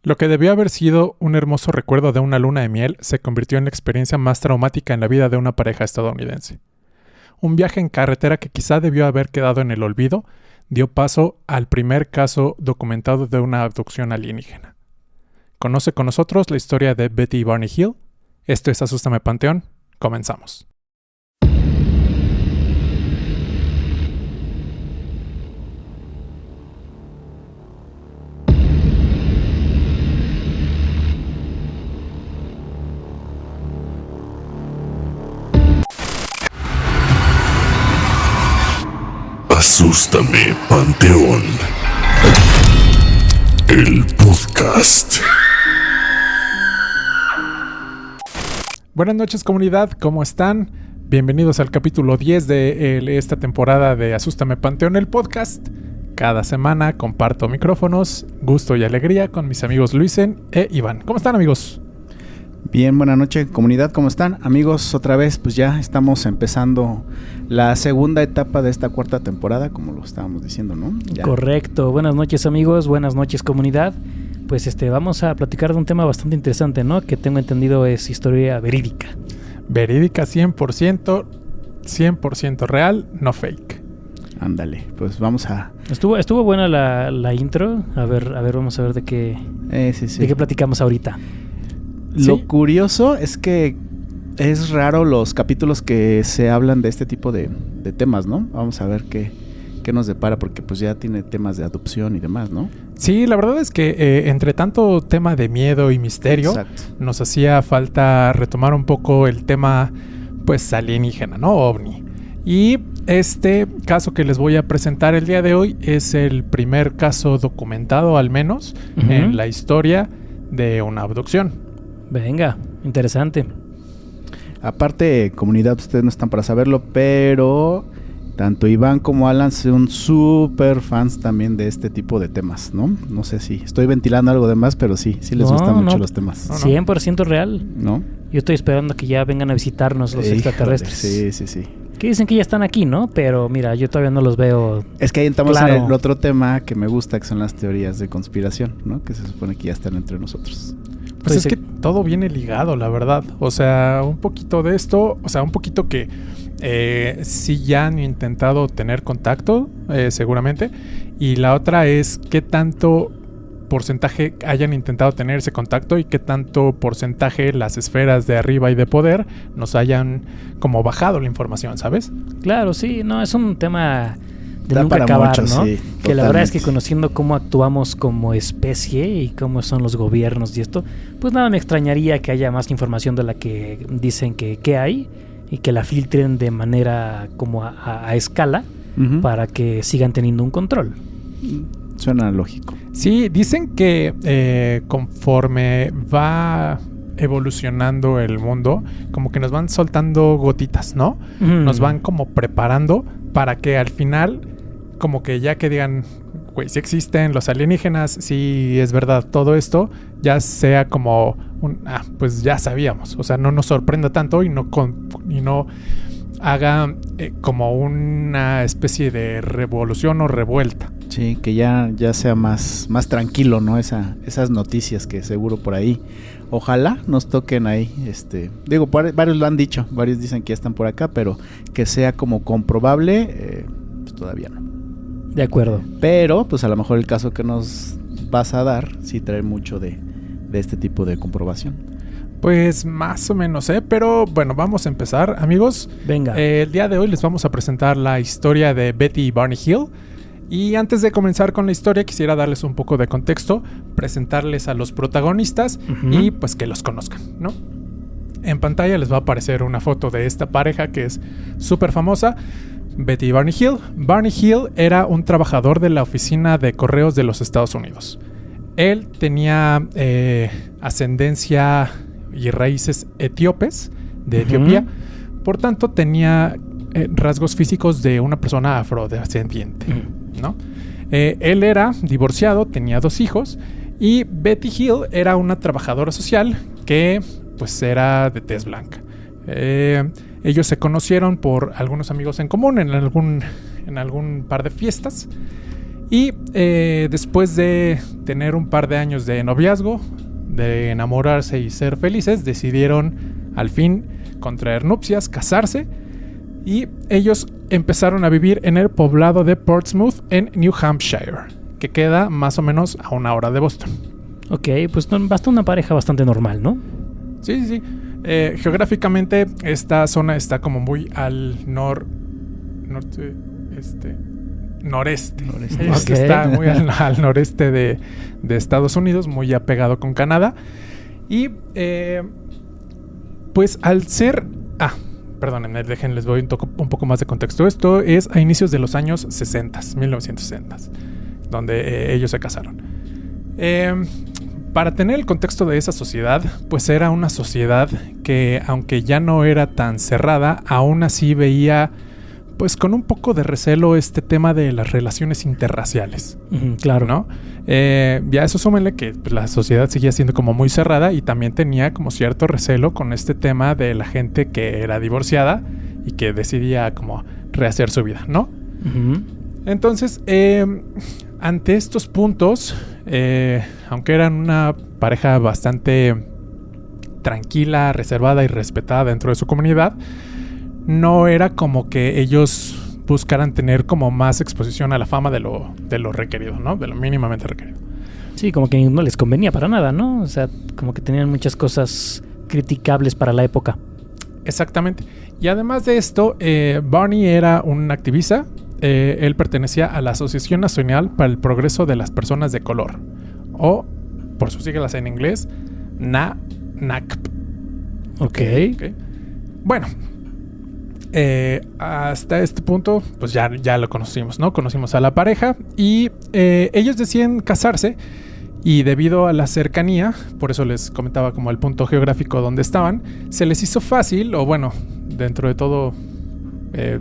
Lo que debió haber sido un hermoso recuerdo de una luna de miel se convirtió en la experiencia más traumática en la vida de una pareja estadounidense. Un viaje en carretera que quizá debió haber quedado en el olvido dio paso al primer caso documentado de una abducción alienígena. Conoce con nosotros la historia de Betty y Barney Hill. Esto es Asústame Panteón. Comenzamos. Asústame Panteón, el podcast. Buenas noches, comunidad, ¿cómo están? Bienvenidos al capítulo 10 de esta temporada de Asústame Panteón, el podcast. Cada semana comparto micrófonos, gusto y alegría con mis amigos Luisen e Iván. ¿Cómo están, amigos? Bien, buenas noches, comunidad, ¿cómo están? Amigos, otra vez, pues ya estamos empezando la segunda etapa de esta cuarta temporada, como lo estábamos diciendo, ¿no? Ya. Correcto. Buenas noches, amigos, buenas noches, comunidad. Pues vamos a platicar de un tema bastante interesante, ¿no? Que tengo entendido es historia verídica. Verídica 100% real, no fake. Ándale, pues vamos a... Estuvo buena la intro. A ver, vamos a ver de qué platicamos ahorita. Lo ¿Sí? curioso es que es raro los capítulos que se hablan de este tipo de temas, ¿no? Vamos a ver qué nos depara, porque pues ya tiene temas de adopción y demás, ¿no? Sí, la verdad es que entre tanto tema de miedo y misterio, Exacto. nos hacía falta retomar un poco el tema, pues, alienígena, ¿no? OVNI. Y este caso que les voy a presentar el día de hoy es el primer caso documentado, al menos, en la historia de una abducción. Venga, interesante. Aparte, comunidad, ustedes no están para saberlo, pero tanto Iván como Alan son súper fans también de este tipo de temas, ¿no? No sé si estoy ventilando algo de más, pero sí les gustan mucho los temas. 100% real. ¿No? Yo estoy esperando que ya vengan a visitarnos los extraterrestres. Sí. Que dicen que ya están aquí, ¿no? Pero mira, yo todavía no los veo. Es que ahí entramos claro. en el otro tema que me gusta, que son las teorías de conspiración, ¿no? Que se supone que ya están entre nosotros. Pues es que todo viene ligado, la verdad. O sea, un poquito de esto, o sea, un poquito que sí ya han intentado tener contacto, seguramente. Y la otra es qué tanto porcentaje hayan intentado tener ese contacto y qué tanto porcentaje las esferas de arriba y de poder nos hayan como bajado la información, ¿sabes? Claro, sí, no, es un tema de Da nunca para acabar, mucho, ¿no? sí, que la verdad es que totalmente. conociendo cómo actuamos como especie y cómo son los gobiernos y esto, pues nada me extrañaría que haya más información de la que dicen que hay y que la filtren de manera como a escala para que sigan teniendo un control. Suena lógico. Sí, dicen que conforme va evolucionando el mundo, como que nos van soltando gotitas, ¿no? Nos van como preparando para que al final, como que ya que digan, güey, sí existen los alienígenas, sí es verdad todo esto, ya sea como pues ya sabíamos, o sea, no nos sorprenda tanto y no haga como una especie de revolución o revuelta. Sí, que ya sea más tranquilo, ¿no? Esas noticias que seguro por ahí, ojalá nos toquen ahí, digo, varios lo han dicho, varios dicen que ya están por acá, pero que sea como comprobable, pues todavía no. De acuerdo. Pero, pues a lo mejor el caso que nos vas a dar sí trae mucho de este tipo de comprobación. Pues más o menos, pero bueno, vamos a empezar, amigos. Venga. El día de hoy les vamos a presentar la historia de Betty y Barney Hill. Y antes de comenzar con la historia, quisiera darles un poco de contexto, presentarles a los protagonistas y pues que los conozcan, ¿no? En pantalla les va a aparecer una foto de esta pareja que es súper famosa, Betty y Barney Hill. Barney Hill era un trabajador de la oficina de correos de los Estados Unidos. Él tenía ascendencia y raíces etíopes de Etiopía, por tanto tenía rasgos físicos de una persona afrodescendiente, ¿no? Él era divorciado, tenía 2 hijos y Betty Hill era una trabajadora social que pues era de tez blanca. Ellos se conocieron por algunos amigos en común en algún par de fiestas Y después de tener un par de años de noviazgo, de enamorarse y ser felices, decidieron al fin contraer nupcias, casarse, y ellos empezaron a vivir en el poblado de Portsmouth en New Hampshire, que queda más o menos a 1 hora de Boston. Ok, pues basta una pareja bastante normal, ¿no? Sí. Geográficamente esta zona está como muy al noreste. Ok. Está muy al noreste de Estados Unidos, muy apegado con Canadá. Y pues al ser... perdónenme, les doy un poco más de contexto. Esto es a inicios de los años 60, 1960, donde ellos se casaron. Para tener el contexto de esa sociedad, pues era una sociedad que, aunque ya no era tan cerrada, aún así veía pues con un poco de recelo este tema de las relaciones interraciales. Claro. ¿No? Ya eso súmenle que pues, la sociedad seguía siendo como muy cerrada y también tenía como cierto recelo con este tema de la gente que era divorciada y que decidía como rehacer su vida, ¿no? Entonces, ante estos puntos, aunque eran una pareja bastante tranquila, reservada y respetada dentro de su comunidad, no era como que ellos buscaran tener como más exposición a la fama de lo requerido, ¿no? De lo mínimamente requerido. Sí, como que no les convenía para nada, ¿no? O sea, como que tenían muchas cosas criticables para la época. Exactamente. Y además de esto, Barney era un activista. Él pertenecía a la Asociación Nacional para el Progreso de las Personas de Color, o por sus siglas en inglés, NAACP. Ok. Bueno, hasta este punto, pues ya lo conocimos, ¿no? Conocimos a la pareja y ellos deciden casarse, y debido a la cercanía, por eso les comentaba como el punto geográfico donde estaban, se les hizo fácil, o bueno, dentro de todo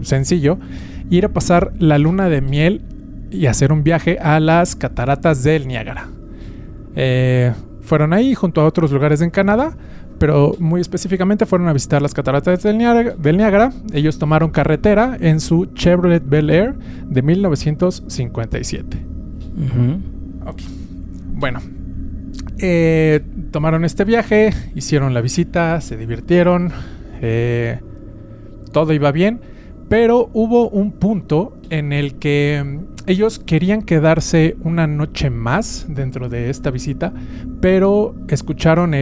sencillo, ir a pasar la luna de miel y hacer un viaje a las cataratas del Niágara. Fueron ahí junto a otros lugares en Canadá, pero muy específicamente fueron a visitar las cataratas del Niágara. Ellos tomaron carretera en su Chevrolet Bel Air de 1957. Ok. Bueno, tomaron este viaje, hicieron la visita, se divirtieron, todo iba bien, pero hubo un punto en el que ellos querían quedarse una noche más dentro de esta visita, pero escucharon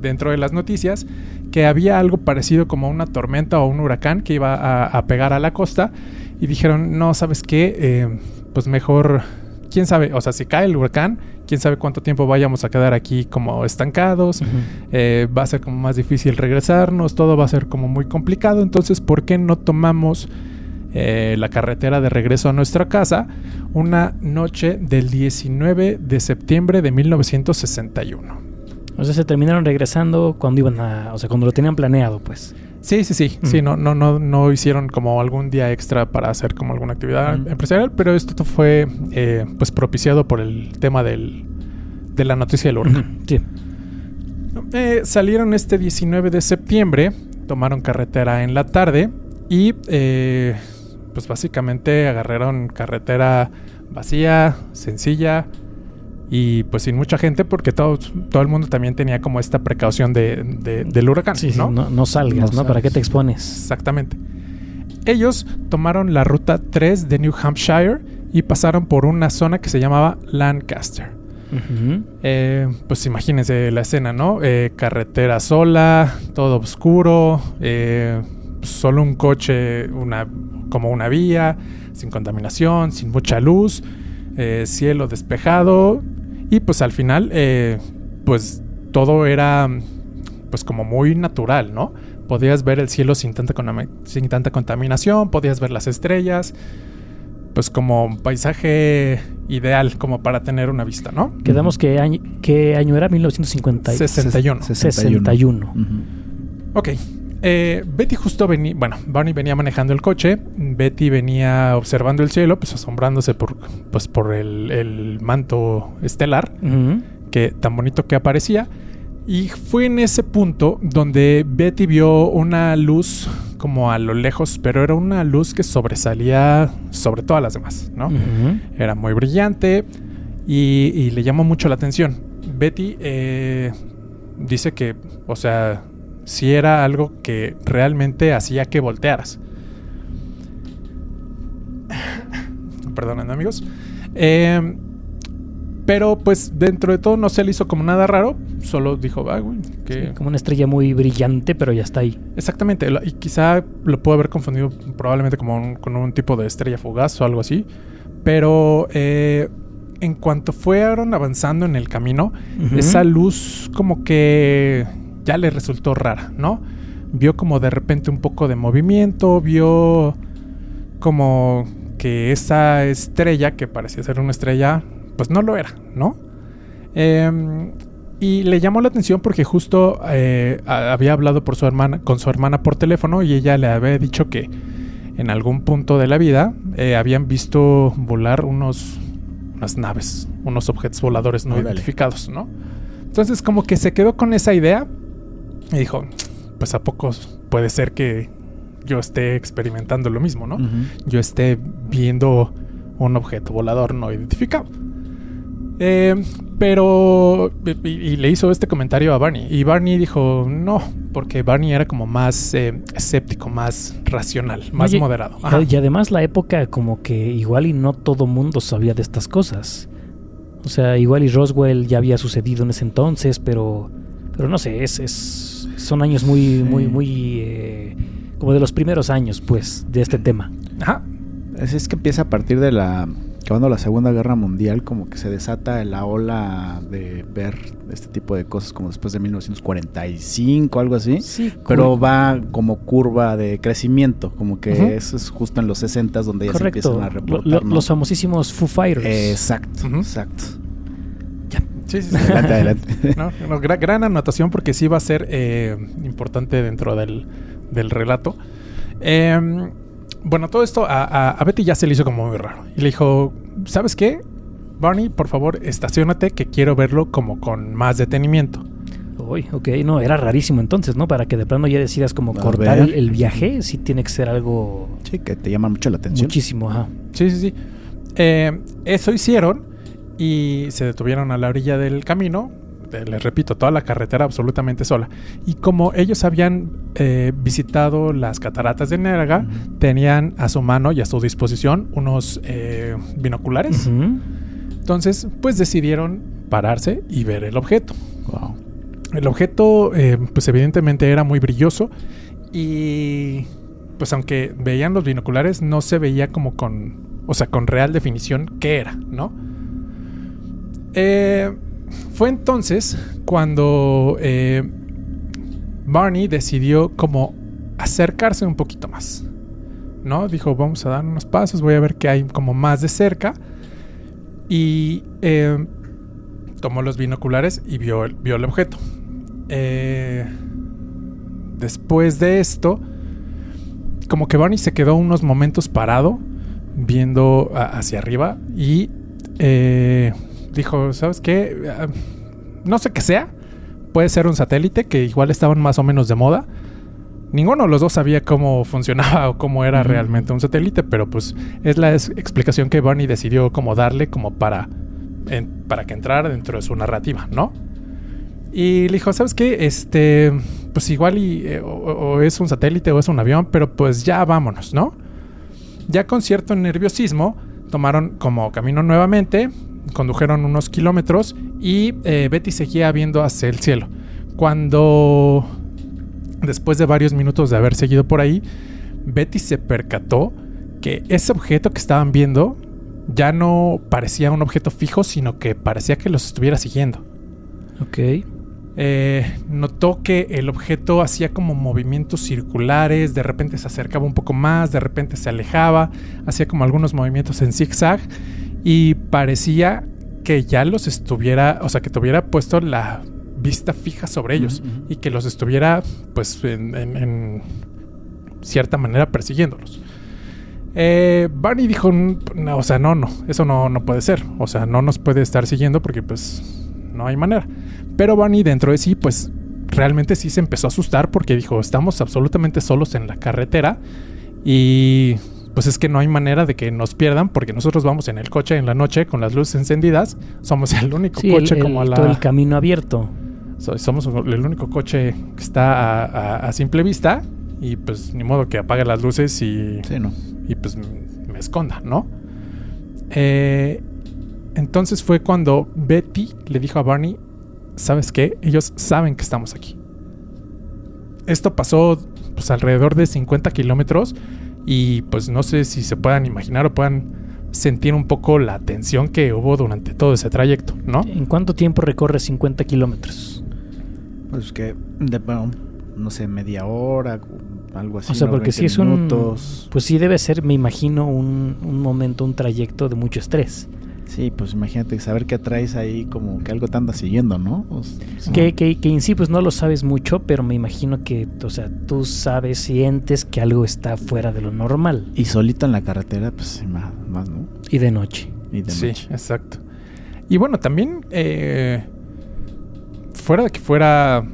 dentro de las noticias que había algo parecido como una tormenta o un huracán que iba a pegar a la costa, y dijeron, no, ¿sabes qué? Pues mejor, quién sabe, o sea, si cae el huracán, quién sabe cuánto tiempo vayamos a quedar aquí como estancados. Va a ser como más difícil regresarnos, todo va a ser como muy complicado. Entonces, ¿por qué no tomamos la carretera de regreso a nuestra casa una noche del 19 de septiembre de 1961? O sea, se terminaron regresando cuando cuando lo tenían planeado, pues. Sí. Sí, no hicieron como algún día extra para hacer como alguna actividad empresarial, pero esto fue pues propiciado por el tema de la noticia del huracán. Sí. Salieron este 19 de septiembre, tomaron carretera en la tarde y pues básicamente agarraron carretera vacía, sencilla y pues sin mucha gente, porque todo el mundo también tenía como esta precaución del huracán, sí, ¿no? No salgas, ¿no? ¿Para qué te expones? Exactamente. Ellos tomaron la ruta 3 de New Hampshire y pasaron por una zona que se llamaba Lancaster. Pues imagínense la escena, ¿no? Carretera sola, todo oscuro, solo un coche, como una vía, sin contaminación, sin mucha luz, cielo despejado, y pues al final pues todo era pues como muy natural, ¿no? Podías ver el cielo sin tanta contaminación, podías ver las estrellas, pues como paisaje ideal como para tener una vista, ¿no? Quedamos ¿qué año era? 1961. 61. Ok. Betty Barney venía manejando el coche. Betty venía observando el cielo, pues asombrándose por el manto estelar, que tan bonito que aparecía. Y fue en ese punto donde Betty vio una luz como a lo lejos, pero era una luz que sobresalía sobre todas las demás, ¿no? Ujú. Era muy brillante y le llamó mucho la atención. Betty dice que, o sea, sí era algo que realmente hacía que voltearas. Perdonen, amigos. Pero pues dentro de todo no se le hizo como nada raro. Solo dijo, güey, que... Sí, como una estrella muy brillante, pero ya está ahí. Exactamente. Y quizá lo puedo haber confundido probablemente como con un tipo de estrella fugaz o algo así. Pero en cuanto fueron avanzando en el camino, esa luz como que ya le resultó rara, ¿no? Vio como de repente un poco de movimiento, vio como que esa estrella, que parecía ser una estrella, pues no lo era, ¿no? Y le llamó la atención porque justo había hablado con su hermana por teléfono y ella le había dicho que en algún punto de la vida habían visto volar unas naves, unos objetos voladores no identificados, ¿no? Entonces como que se quedó con esa idea y dijo, pues a poco puede ser que yo esté experimentando lo mismo, ¿no? Yo esté viendo un objeto volador no identificado. Pero y le hizo este comentario a Barney. Y Barney dijo no, porque Barney era como más escéptico, más racional, más moderado. Ajá. Y además la época como que igual y no todo mundo sabía de estas cosas. O sea, igual y Roswell ya había sucedido en ese entonces, pero no sé, son años muy como de los primeros años, pues, de este tema. Ajá. Es que empieza a partir de acabando la Segunda Guerra Mundial, como que se desata la ola de ver este tipo de cosas como después de 1945, algo así. Sí, pero va como curva de crecimiento, como que eso es justo en los 60s donde ya se empiezan a reportar, ¿no? Los famosísimos Foo Fighters. Exacto, exacto. Ya. Sí. Adelante. No, gran anotación porque sí va a ser importante dentro del relato. Bueno, todo esto a Betty ya se le hizo como muy raro. Y le dijo, ¿sabes qué? Barney, por favor, estaciónate que quiero verlo como con más detenimiento. Uy, ok, no, era rarísimo entonces, ¿no? Para que de plano ya decidas como cortar el viaje, sí tiene que ser algo... Sí, que te llama mucho la atención. Muchísimo, ajá. Sí. Eso hicieron y se detuvieron a la orilla del camino. Les repito, toda la carretera absolutamente sola. Y como ellos habían visitado las cataratas de Niágara, tenían a su mano y a su disposición unos binoculares. Entonces, pues decidieron pararse y ver el objeto. Wow. El objeto, pues evidentemente era muy brilloso y pues aunque veían los binoculares, no se veía como con real definición qué era, ¿no? Fue entonces cuando Barney decidió como acercarse un poquito más, ¿no? Dijo, vamos a dar unos pasos, voy a ver qué hay como más de cerca. Y tomó los binoculares y vio el objeto. Después de esto, como que Barney se quedó unos momentos parado, viendo hacia arriba y... dijo, ¿sabes qué? No sé qué sea. Puede ser un satélite, que igual estaban más o menos de moda. Ninguno de los dos sabía cómo funcionaba o cómo era realmente un satélite, pero pues es la explicación que Barney decidió como darle como para que entrara dentro de su narrativa, ¿no? Y le dijo, ¿sabes qué? Pues igual o es un satélite o es un avión, pero pues ya vámonos, ¿no? Ya con cierto nerviosismo tomaron como camino nuevamente. Condujeron unos kilómetros y Betty seguía viendo hacia el cielo. Cuando, después de varios minutos de haber seguido por ahí, Betty se percató que ese objeto que estaban viendo ya no parecía un objeto fijo, sino que parecía que los estuviera siguiendo. Ok. Notó que el objeto hacía como movimientos circulares, de repente se acercaba un poco más, de repente se alejaba, hacía como algunos movimientos en zigzag. Y parecía que ya los estuviera, o sea, que tuviera puesto la vista fija sobre ellos y que los estuviera, pues, en cierta manera persiguiéndolos. Barney dijo, no, o sea, no, eso no puede ser. O sea, no nos puede estar siguiendo porque, pues, no hay manera. Pero Barney dentro de sí, pues, realmente sí se empezó a asustar porque dijo, estamos absolutamente solos en la carretera y pues es que no hay manera de que nos pierdan porque nosotros vamos en el coche en la noche con las luces encendidas. Somos el único coche todo el camino abierto. Somos el único coche que está a simple vista y pues ni modo que apague las luces y pues me esconda, ¿no? Entonces fue cuando Betty le dijo a Barney, ¿sabes qué? Ellos saben que estamos aquí. Esto pasó pues alrededor de 50 kilómetros y pues no sé si se puedan imaginar o puedan sentir un poco la tensión que hubo durante todo ese trayecto, ¿no? ¿En cuánto tiempo recorre 50 kilómetros? Pues que, no sé, media hora, algo así. O sea, porque si es minutos. Pues sí debe ser, me imagino, un momento, un trayecto de mucho estrés. Sí, pues imagínate saber que traes ahí como que algo te anda siguiendo, ¿no? Que en sí pues no lo sabes mucho, pero me imagino que, o sea, tú sabes, sientes que algo está fuera de lo normal. Y solito en la carretera, pues más, ¿no? Y de noche. Sí, exacto. Y bueno, también fuera de que fuera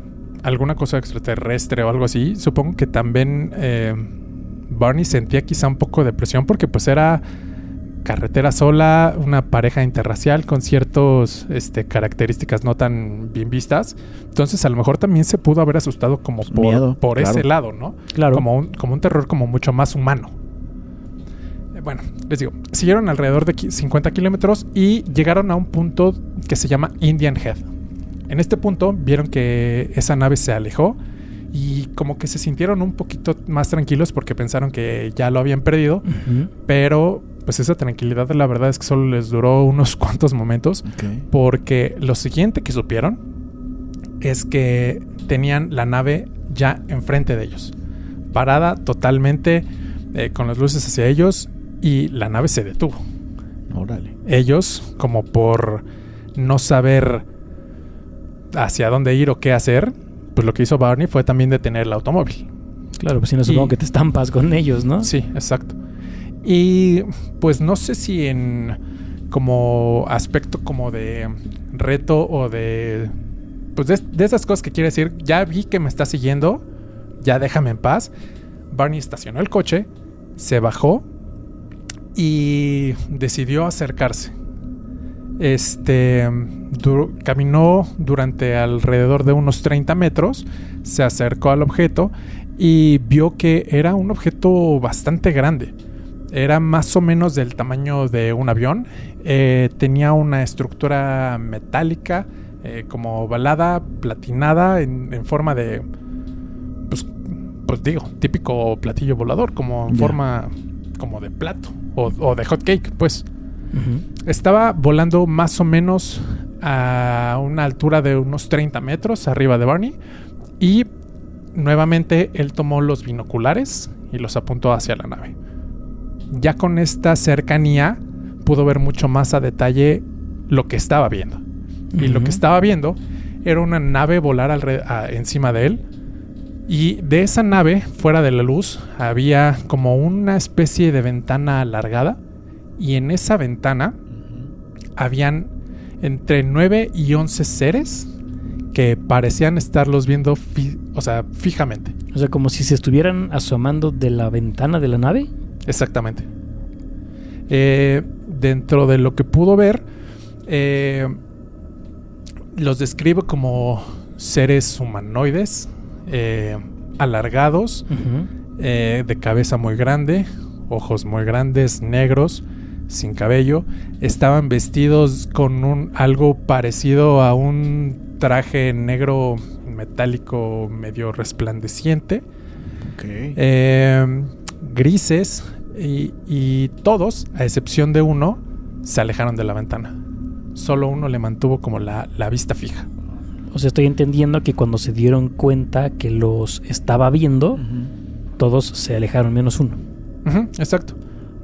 alguna cosa extraterrestre o algo así, supongo que también Barney sentía quizá un poco de presión porque pues era carretera sola, una pareja interracial con ciertas características no tan bien vistas. Entonces a lo mejor también se pudo haber asustado como por ese lado, ¿no? Claro. Como un terror como mucho más humano. Bueno, les digo, siguieron alrededor de 50 kilómetros y llegaron a un punto que se llama Indian Head. En este punto vieron que esa nave se alejó y como que se sintieron un poquito más tranquilos porque pensaron que ya lo habían perdido, pero pues esa tranquilidad la verdad es que solo les duró unos cuantos momentos, porque lo siguiente que supieron es que tenían la nave ya enfrente de ellos, parada totalmente con las luces hacia ellos, y la nave se detuvo. Órale. Ellos, como por no saber hacia dónde ir o qué hacer, pues lo que hizo Barney fue también detener el automóvil. Claro, pues si no, supongo que te estampas con ellos, ¿no? Sí, exacto. Y pues no sé si en como aspecto como de reto o de pues de esas cosas que quiere decir, ya vi que me está siguiendo, ya déjame en paz. Barney estacionó el coche, se bajó y decidió acercarse. Caminó durante alrededor de unos 30 metros, se acercó al objeto y vio que era un objeto bastante grande. Era más o menos del tamaño de un avión. Tenía una estructura metálica, como ovalada, platinada, en forma de, pues digo, típico platillo volador, como en forma como de plato o de hot cake, pues. Estaba volando más o menos a una altura de unos 30 metros arriba de Barney y nuevamente él tomó los binoculares y los apuntó hacia la nave. Ya con esta cercanía pudo ver mucho más a detalle lo que estaba viendo. Y lo que estaba viendo era una nave volar encima de él. Y de esa nave, fuera de la luz, había como una especie de ventana alargada. Y en esa ventana habían entre 9 y 11 seres que parecían estarlos viendo fijamente. O sea, como si se estuvieran asomando de la ventana de la nave. Exactamente. Dentro de lo que pudo ver, los describe como seres humanoides, alargados, de cabeza muy grande, ojos muy grandes, negros, sin cabello. Estaban vestidos con algo parecido a un traje negro metálico medio resplandeciente. Grises, y todos, a excepción de uno, se alejaron de la ventana. Solo uno le mantuvo como la vista fija. O sea, estoy entendiendo que cuando se dieron cuenta que los estaba viendo, todos se alejaron menos uno. Exacto.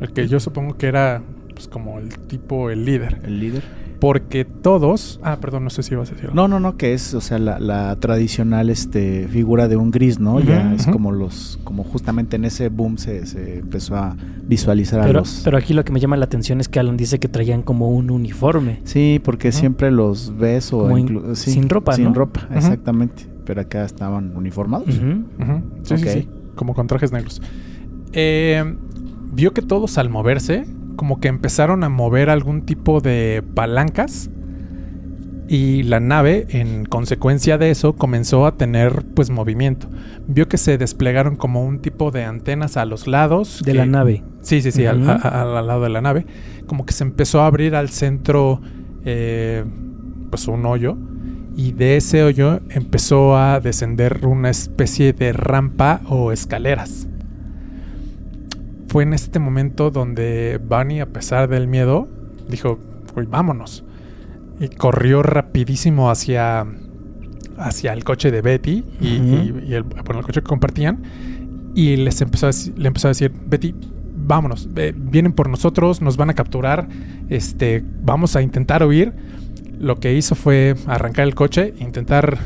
El que yo supongo que era pues como el líder. El líder. porque todos... perdón, no sé si ibas a decir. No, que es, o sea, la tradicional figura de un gris, ¿no? Ya es como justamente en ese boom se empezó a visualizar a los... Pero aquí lo que me llama la atención es que Alan dice que traían como un uniforme. Sí, porque siempre los ves o sin ropa, sin ¿no? ropa, exactamente. Pero acá estaban uniformados. Sí, Ok. sí, como con trajes negros. Vio que todos al moverse, como que empezaron a mover algún tipo de palancas, y la nave, en consecuencia de eso, comenzó a tener pues movimiento. Vio que se desplegaron como un tipo de antenas a los lados. De la nave. Sí, al lado de la nave. Como que se empezó a abrir al centro pues un hoyo. Y de ese hoyo empezó a descender una especie de rampa o escaleras. Fue en este momento donde Barney, a pesar del miedo, dijo, uy, vámonos. Y corrió rapidísimo hacia el coche de Betty y el coche que compartían. Y le empezó a decir, Betty, vámonos, vienen por nosotros, nos van a capturar, vamos a intentar huir. Lo que hizo fue arrancar el coche, intentar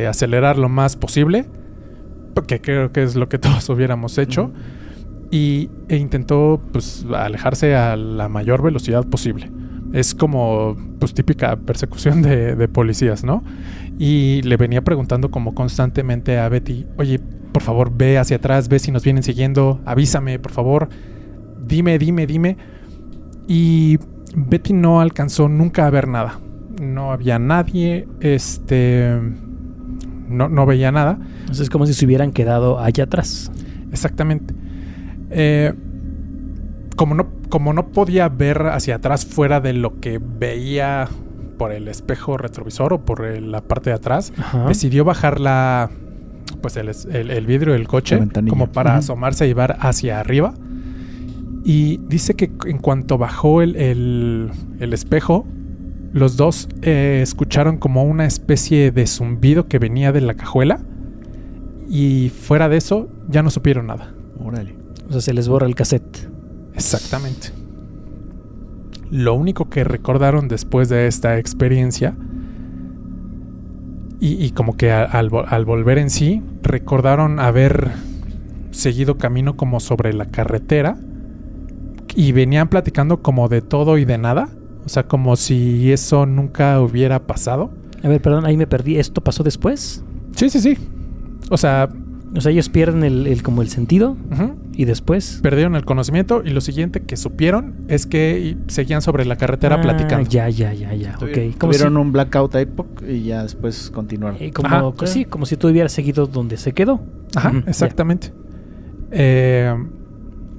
acelerar lo más posible, porque creo que es lo que todos hubiéramos hecho, e intentó pues alejarse a la mayor velocidad posible. Es como pues típica persecución de policías, ¿no? Y le venía preguntando como constantemente a Betty, oye, por favor, ve hacia atrás, ve si nos vienen siguiendo, avísame, por favor, dime. Y Betty no alcanzó nunca a ver nada. No había nadie, no veía nada. Entonces es como si se hubieran quedado allá atrás. Exactamente. Como no podía ver hacia atrás fuera de lo que veía por el espejo retrovisor o por la parte de atrás, decidió bajar el vidrio del coche como para asomarse y ver hacia arriba. Y dice que en cuanto bajó el espejo, los dos escucharon como una especie de zumbido que venía de la cajuela, y fuera de eso ya no supieron nada. Órale. O sea, se les borra el cassette. Exactamente. Lo único que recordaron después de esta experiencia, y como que al volver en sí, recordaron haber seguido camino como sobre la carretera, y venían platicando como de todo y de nada. O sea, como si eso nunca hubiera pasado. A ver, perdón, ahí me perdí. ¿Esto pasó después? Sí. O sea, ellos pierden el sentido y después perdieron el conocimiento, y lo siguiente que supieron es que seguían sobre la carretera platicando. Ya. Ok. Tuvieron un blackout y ya después continuaron. Como si tú hubieras seguido donde se quedó. Exactamente.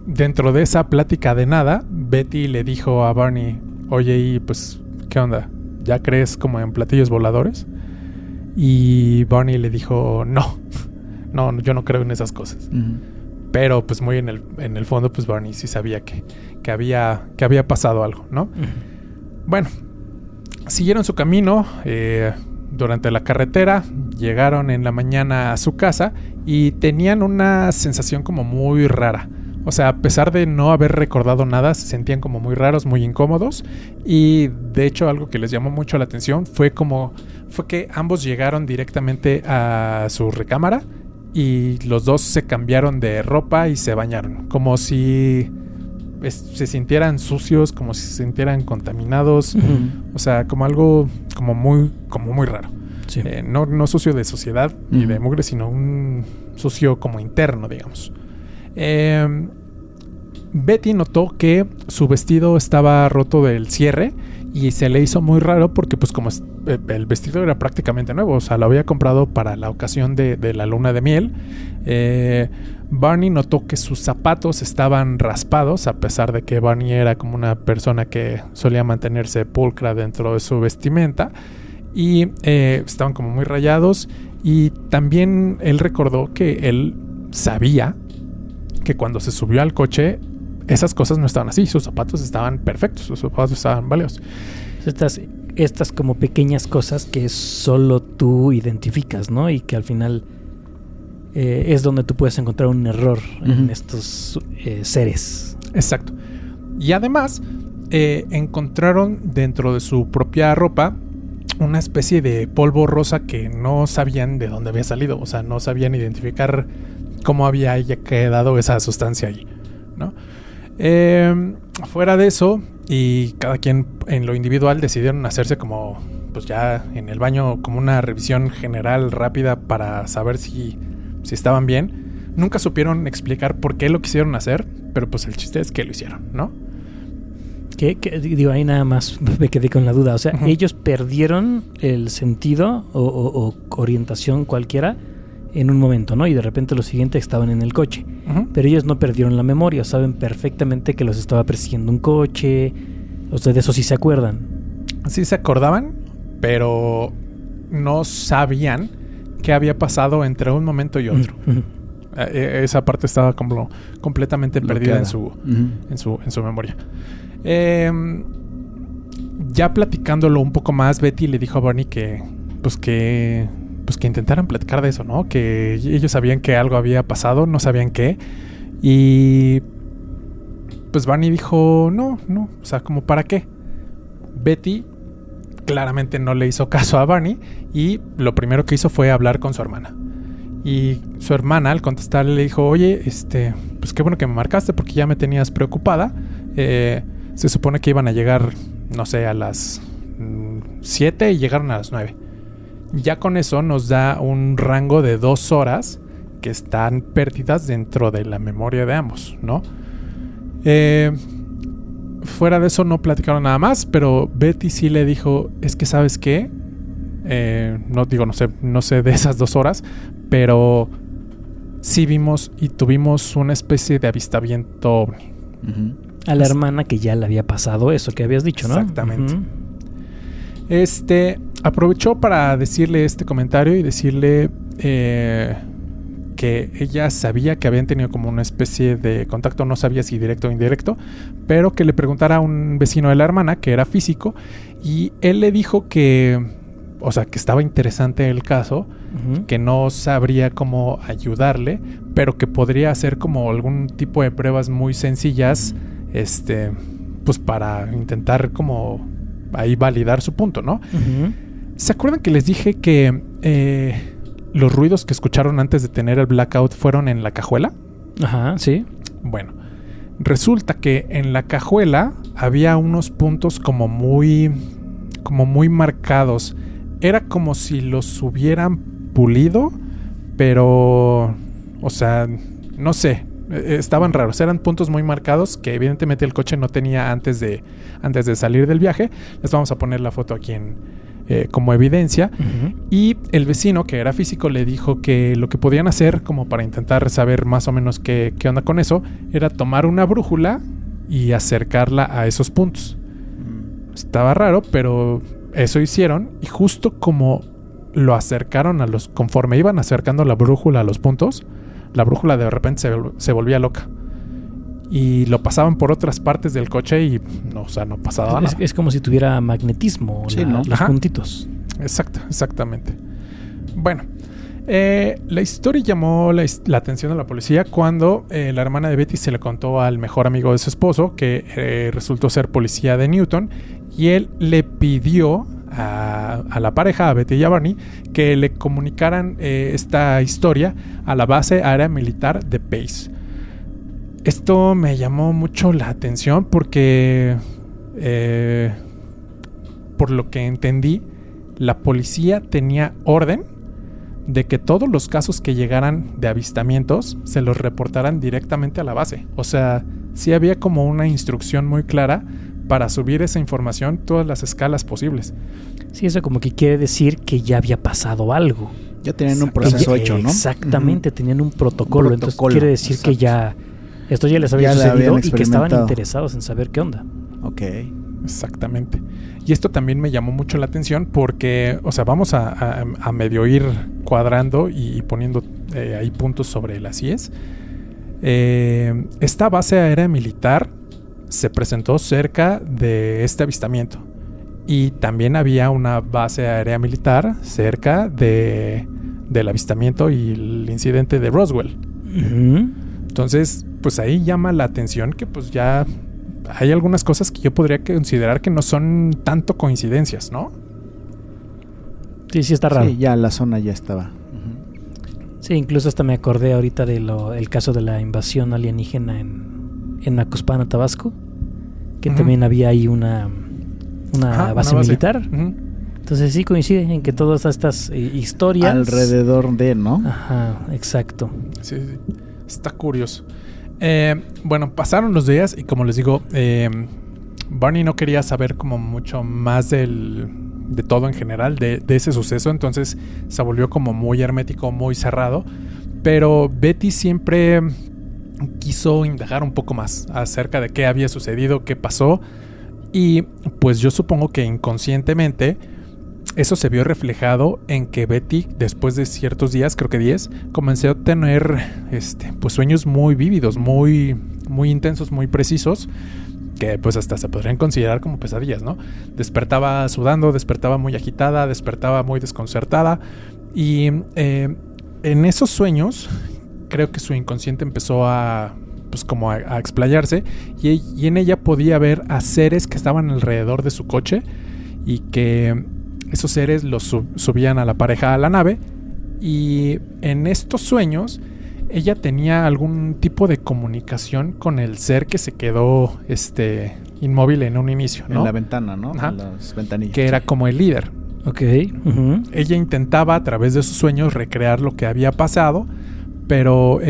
Dentro de esa plática de nada, Betty le dijo a Barney, oye, y pues, ¿qué onda? ¿Ya crees como en platillos voladores? Y Barney le dijo, no, yo no creo en esas cosas. Pero pues muy en el fondo, pues Barney sí sabía que había pasado algo, ¿no? Bueno, siguieron su camino durante la carretera, llegaron en la mañana a su casa y tenían una sensación como muy rara. O sea, a pesar de no haber recordado nada, se sentían como muy raros, muy incómodos. Y de hecho, algo que les llamó mucho la atención fue que ambos llegaron directamente a su recámara y los dos se cambiaron de ropa y se bañaron. Como si se sintieran sucios, como si se sintieran contaminados. O sea, como algo como muy raro. Sí. No sucio de suciedad ni de mugre, sino un sucio como interno, digamos. Betty notó que su vestido estaba roto del cierre y se le hizo muy raro porque pues como el vestido era prácticamente nuevo, o sea, lo había comprado para la ocasión de la luna de miel. Barney notó que sus zapatos estaban raspados, a pesar de que Barney era como una persona que solía mantenerse pulcra dentro de su vestimenta, y estaban como muy rayados. Y también él recordó que él sabía que cuando se subió al coche esas cosas no estaban así, sus zapatos estaban perfectos, sus zapatos estaban valiosos. Estas como pequeñas cosas que solo tú identificas, ¿no? Y que al final es donde tú puedes encontrar un error en estos seres. Exacto. Y además encontraron dentro de su propia ropa una especie de polvo rosa que no sabían de dónde había salido. O sea, no sabían identificar cómo había quedado esa sustancia ahí, ¿no? Fuera de eso, y cada quien en lo individual decidieron hacerse como, pues ya en el baño, como una revisión general rápida para saber si estaban bien. Nunca supieron explicar por qué lo quisieron hacer, pero pues el chiste es que lo hicieron, ¿no? Digo, ahí nada más me quedé con la duda. O sea, ellos perdieron el sentido o orientación cualquiera en un momento, ¿no? Y de repente lo siguiente estaban en el coche. Pero ellos no perdieron la memoria. Saben perfectamente que los estaba persiguiendo un coche. O sea, de eso sí se acuerdan. Sí se acordaban, pero no sabían qué había pasado entre un momento y otro. Esa parte estaba como completamente perdida en su memoria. Ya platicándolo un poco más, Betty le dijo a Barney que intentaran platicar de eso, ¿no? Que ellos sabían que algo había pasado, no sabían qué. Y pues Barney dijo, no, o sea, como ¿para qué? Betty claramente no le hizo caso a Barney y lo primero que hizo fue hablar con su hermana. Y su hermana, al contestarle, le dijo, oye, pues qué bueno que me marcaste porque ya me tenías preocupada. Se supone que iban a llegar, no sé, a las 7 y llegaron a las 9. Ya con eso nos da un rango de 2 horas que están perdidas dentro de la memoria de ambos, ¿no? Fuera de eso no platicaron nada más, pero Betty sí le dijo, es que ¿sabes qué? No sé de esas 2 horas, pero sí vimos y tuvimos una especie de avistamiento ovni. A la hermana que ya le había pasado eso que habías dicho, ¿no? Exactamente. Aprovechó para decirle este comentario y decirle que ella sabía que habían tenido como una especie de contacto, no sabía si directo o indirecto, pero que le preguntara a un vecino de la hermana que era físico y él le dijo que estaba interesante el caso, que no sabría cómo ayudarle, pero que podría hacer como algún tipo de pruebas muy sencillas, pues para intentar como ahí validar su punto, ¿no? ¿Se acuerdan que les dije que los ruidos que escucharon antes de tener el blackout fueron en la cajuela? Ajá, sí. Bueno, resulta que en la cajuela había unos puntos como muy marcados. Era como si los hubieran pulido, pero, o sea, no sé, estaban raros. Eran puntos muy marcados que evidentemente el coche no tenía antes de salir del viaje. Les vamos a poner la foto aquí como evidencia. Y el vecino, que era físico, le dijo que lo que podían hacer como para intentar saber más o menos qué onda con eso, era tomar una brújula y acercarla a esos puntos. Estaba raro, pero eso hicieron, y justo como lo acercaron conforme iban acercando la brújula a los puntos, la brújula de repente se volvía loca y lo pasaban por otras partes del coche y no pasaba nada. Es como si tuviera magnetismo, sí, ¿no? Los puntitos. Exactamente. Bueno, la historia llamó la atención de la policía cuando la hermana de Betty se le contó al mejor amigo de su esposo, que resultó ser policía de Newton, y él le pidió a la pareja, a Betty y a Barney, que le comunicaran esta historia a la base aérea militar de Pace. Esto me llamó mucho la atención porque, por lo que entendí, la policía tenía orden de que todos los casos que llegaran de avistamientos se los reportaran directamente a la base. O sea, sí había como una instrucción muy clara para subir esa información todas las escalas posibles. Sí, eso como que quiere decir que ya había pasado algo. Ya tenían un proceso hecho, ¿no? Exactamente, tenían un protocolo. Entonces quiere decir que ya esto ya les había sucedido y que estaban interesados en saber qué onda. Ok. Exactamente. Y esto también me llamó mucho la atención porque, o sea, vamos a medio ir cuadrando y poniendo ahí puntos sobre las IES. Esta base aérea militar se presentó cerca de este avistamiento. Y también había una base aérea militar cerca del avistamiento y el incidente de Roswell. Entonces, pues ahí llama la atención que pues ya hay algunas cosas que yo podría considerar que no son tanto coincidencias, ¿no? Sí, está raro. Sí, ya la zona ya estaba. Sí, incluso hasta me acordé ahorita el caso de la invasión alienígena en Macuspana, Tabasco, que también había ahí una base militar. Entonces sí coincide en que todas estas historias... Alrededor de, ¿no? Ajá, exacto. Sí. Está curioso. Bueno, pasaron los días y como les digo, Barney no quería saber como mucho más de todo en general, de ese suceso. Entonces se volvió como muy hermético, muy cerrado. Pero Betty siempre quiso indagar un poco más acerca de qué había sucedido, qué pasó. Y pues yo supongo que inconscientemente eso se vio reflejado en que Betty, después de ciertos días, creo que 10, comenzó a tener pues sueños muy vívidos, muy, muy intensos, muy precisos, que pues hasta se podrían considerar como pesadillas, ¿no? Despertaba sudando, despertaba muy agitada, despertaba muy desconcertada. Y en esos sueños creo que su inconsciente empezó a explayarse, y en ella podía ver a seres que estaban alrededor de su coche, y que esos seres los subían a la pareja a la nave. Y en estos sueños ella tenía algún tipo de comunicación con el ser que se quedó inmóvil en un inicio, ¿no? En la ventana, ¿no? Ajá. En las ventanillas. Que era como el líder. Ok. Ella intentaba a través de sus sueños recrear lo que había pasado, pero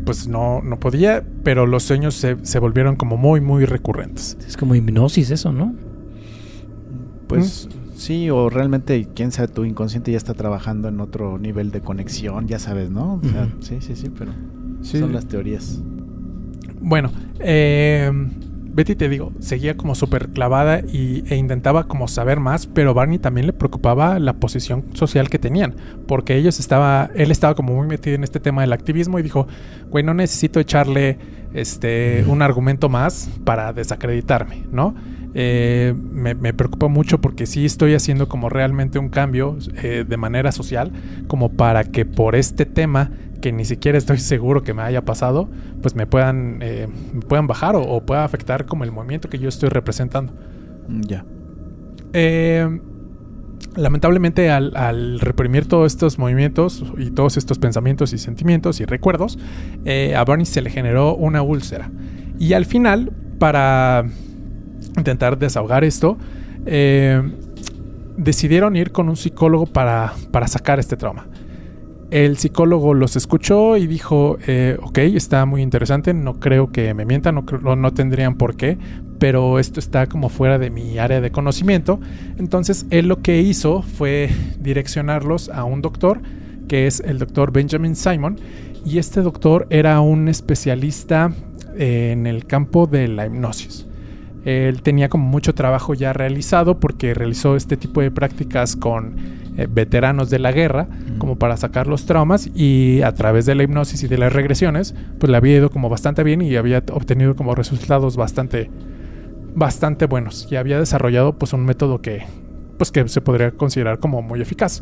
pues no podía. Pero los sueños se volvieron como muy, muy recurrentes. Es como hipnosis eso, ¿no? Pues sí, o realmente, quién sabe, tu inconsciente ya está trabajando en otro nivel de conexión, ya sabes, ¿no? O sea, sí, pero son las teorías. Bueno, Betty, te digo, seguía como súper clavada e intentaba como saber más, pero Barney también le preocupaba la posición social que tenían, porque él estaba como muy metido en este tema del activismo y dijo, güey, no necesito echarle un argumento más para desacreditarme, ¿no? Me preocupa mucho porque sí estoy haciendo como realmente un cambio de manera social, como para que por este tema que ni siquiera estoy seguro que me haya pasado, pues me puedan bajar o pueda afectar como el movimiento que yo estoy representando. Ya. Lamentablemente al reprimir todos estos movimientos y todos estos pensamientos y sentimientos y recuerdos, a Barney se le generó una úlcera. Y al final, para intentar desahogar esto, decidieron ir con un psicólogo para sacar este trauma. El psicólogo los escuchó y dijo, ok, está muy interesante, no creo que me mientan, no tendrían por qué, pero esto está como fuera de mi área de conocimiento. Entonces él lo que hizo fue direccionarlos a un doctor, que es el doctor Benjamin Simon, y este doctor era un especialista en el campo de la hipnosis. Él tenía como mucho trabajo ya realizado porque realizó este tipo de prácticas con veteranos de la guerra, como para sacar los traumas, y a través de la hipnosis y de las regresiones pues le había ido como bastante bien y había obtenido como resultados bastante buenos, y había desarrollado pues un método que se podría considerar como muy eficaz.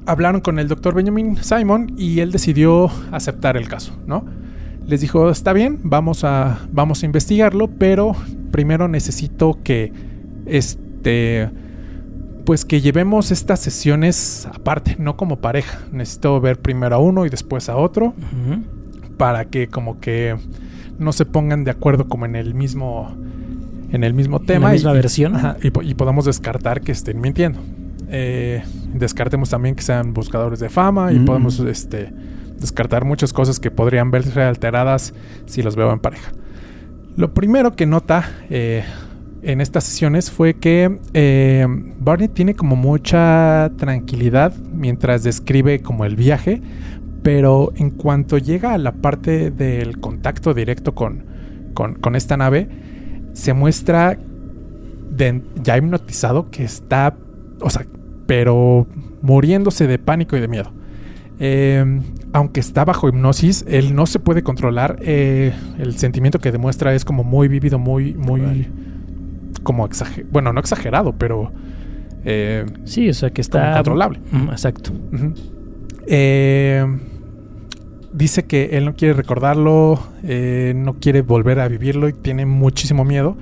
Hablaron con el doctor Benjamin Simon y él decidió aceptar el caso, ¿no? Les dijo, está bien, vamos a investigarlo, pero primero necesito que pues que llevemos estas sesiones aparte, no como pareja. Necesito ver primero a uno y después a otro, para que como que no se pongan de acuerdo como en el mismo tema. La misma versión. Y podamos descartar que estén mintiendo. Descartemos también que sean buscadores de fama y podemos descartar muchas cosas que podrían verse alteradas si los veo en pareja. Lo primero que nota en estas sesiones fue que Barney tiene como mucha tranquilidad mientras describe como el viaje, pero en cuanto llega a la parte del contacto directo con esta nave, se muestra ya hipnotizado, que está, pero muriéndose de pánico y de miedo. Aunque está bajo hipnosis, él no se puede controlar. El sentimiento que demuestra es como muy vívido, muy como no exagerado, pero sí, o sea que está controlable. Exacto. dice que él no quiere recordarlo, no quiere volver a vivirlo y tiene muchísimo miedo.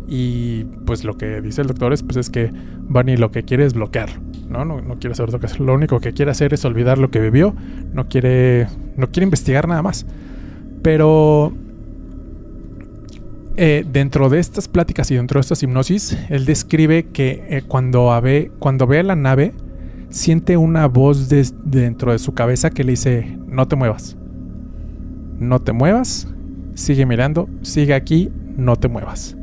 Y pues lo que dice el doctor es que Barney lo que quiere es bloquearlo, no quiere saber lo que hacer. Lo único que quiere hacer es olvidar lo que vivió. No quiere investigar nada más. Pero dentro de estas pláticas y dentro de estas hipnosis, él describe que cuando ve a la nave, siente una voz dentro de su cabeza que le dice: no te muevas, no te muevas, sigue mirando, sigue aquí, no te muevas.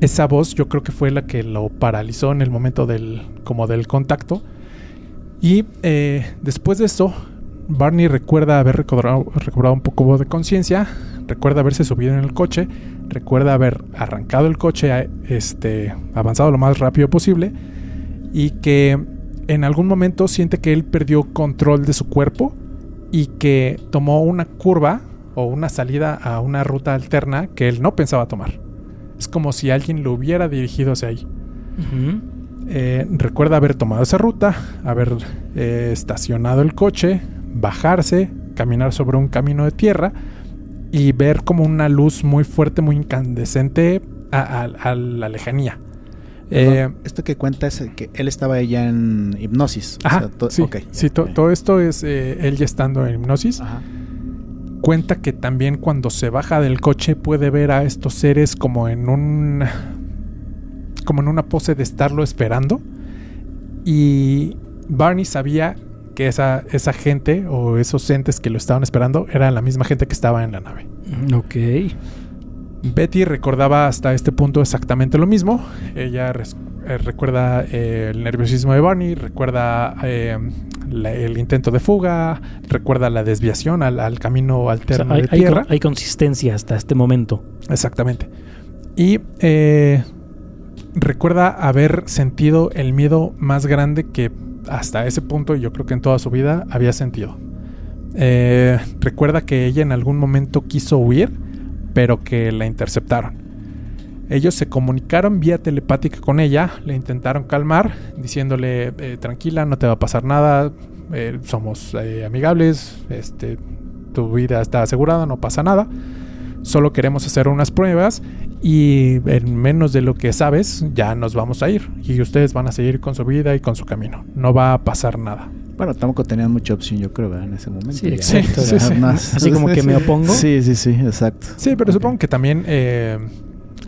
Esa voz yo creo que fue la que lo paralizó en el momento del contacto. Y después de eso, Barney recuerda haber recobrado un poco de conciencia, recuerda haberse subido en el coche, recuerda haber arrancado el coche, avanzado lo más rápido posible, y que en algún momento siente que él perdió control de su cuerpo y que tomó una curva o una salida a una ruta alterna que él no pensaba tomar. Es como si alguien lo hubiera dirigido hacia ahí. Recuerda haber tomado esa ruta, haber estacionado el coche, bajarse, caminar sobre un camino de tierra y ver como una luz muy fuerte, muy incandescente a la lejanía. Esto que cuenta es que él estaba ya en hipnosis. Ajá, todo esto es él ya estando en hipnosis. Ajá. Cuenta que también cuando se baja del coche puede ver a estos seres como en una pose de estarlo esperando. Y Barney sabía que esa gente o esos entes que lo estaban esperando eran la misma gente que estaba en la nave. Ok. Betty recordaba hasta este punto exactamente lo mismo. Ella recuerda el nerviosismo de Barney, recuerda el intento de fuga, recuerda la desviación al camino alterno de tierra. Hay consistencia hasta este momento. Exactamente. Y recuerda haber sentido el miedo más grande que hasta ese punto, yo creo que en toda su vida, había sentido. Recuerda que ella en algún momento quiso huir, pero que la interceptaron. Ellos se comunicaron vía telepática con ella, le intentaron calmar, diciéndole: tranquila, no te va a pasar nada, somos amigables, tu vida está asegurada, no pasa nada, solo queremos hacer unas pruebas y en menos de lo que sabes ya nos vamos a ir y ustedes van a seguir con su vida y con su camino, no va a pasar nada. Bueno, tampoco tenían mucha opción, yo creo, ¿verdad? En ese momento. Sí, exacto. Sí. Así como que me opongo. Sí, exacto. Sí, pero supongo que también